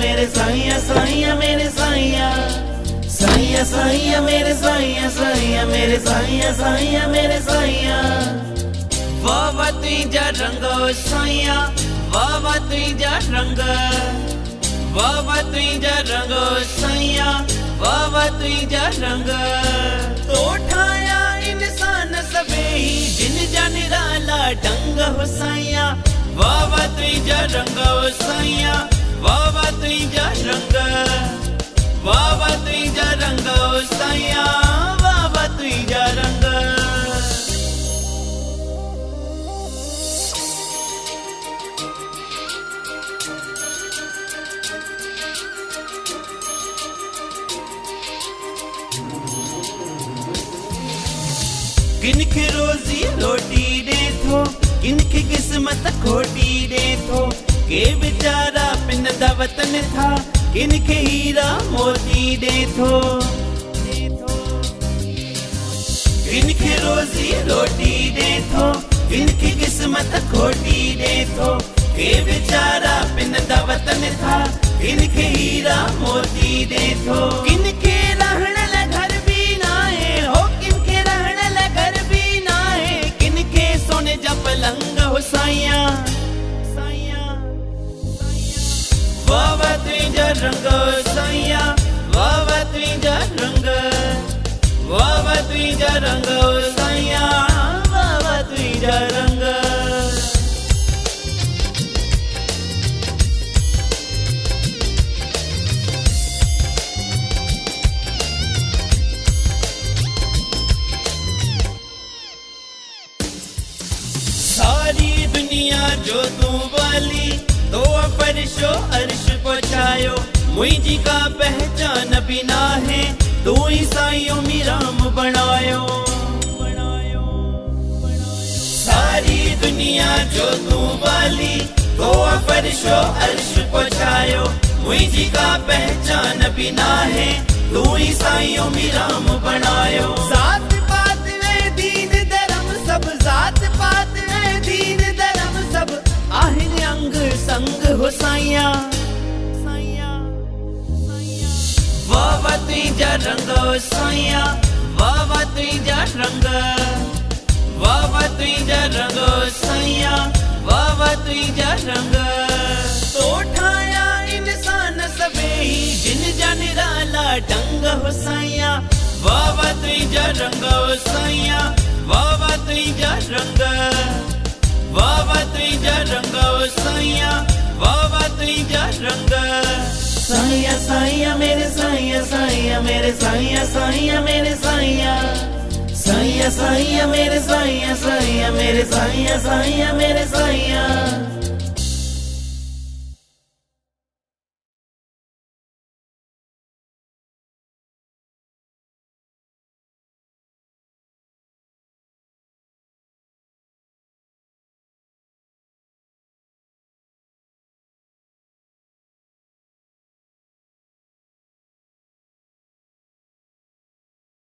मेरे साइया साइया मेरे साइया साइया साइया मेरे साइया साइया मेरे साइया साइया मेरे साइया वाह तुझा रंग साइया वाह तुझा रंग वाह तुझा रंग साइया वाह तुझा रंग तो ठाया इंसान सबे जिन जान राला डंग हो साइया वाह तुझा रंग साइया वाह तुझा रंग वाह तुझा रंग साइया वाह तुझा रंग किनके रोजी रोटी दे थो किनके किस्मत खोटी दे थो के बेचारा पिन दा वतन था किनके हीरा मोती दे थो किनके रोजी रोटी दे थो किनके किस्मत खोटी दे थो के बेचारा पिन दा वतन था किनके हीरा मोती दे थो किनके रहण ला घर भी ना है हो किनके रहण ला घर भी ना है किनके सोने जा पलंग हो साइया वाह तुझा रंग साइया वाह तुझा रंग वाह तुझा रंग साइया वाह तुझा रंग सारी दुनिया जो तू वाली तो फर्शो अर्श पहुंचायो मुझी का पहचान बिना है तू ईसाइयों मिराम बनायो सारी दुनिया जो तू वाली तो फर्शो अर्श पहुंचायो मुझी का पहचान बिना है तू ईसाइयों मिराम बनायो जात पात में दीन धर्म सब जात पात में दीन धर्म सब आहिन अंग संग हो साइया वाह तुझा रंग साइया वाह तुझा रंग वाह तुझा रंग साइया वाह तुझा रंग तो ठाया इंसान सबे जिन जान राला डंग हो साइया वाह तुझा रंग साइया वाह तुझा रंग वाह तुझा रंग साइया वाह तुझा रंग साइया साइया मेरे साइया साइया मेरे साइया साइया मेरे साइया साइया साइया मेरे साइया साइया मेरे साइया साइया मेरे साइया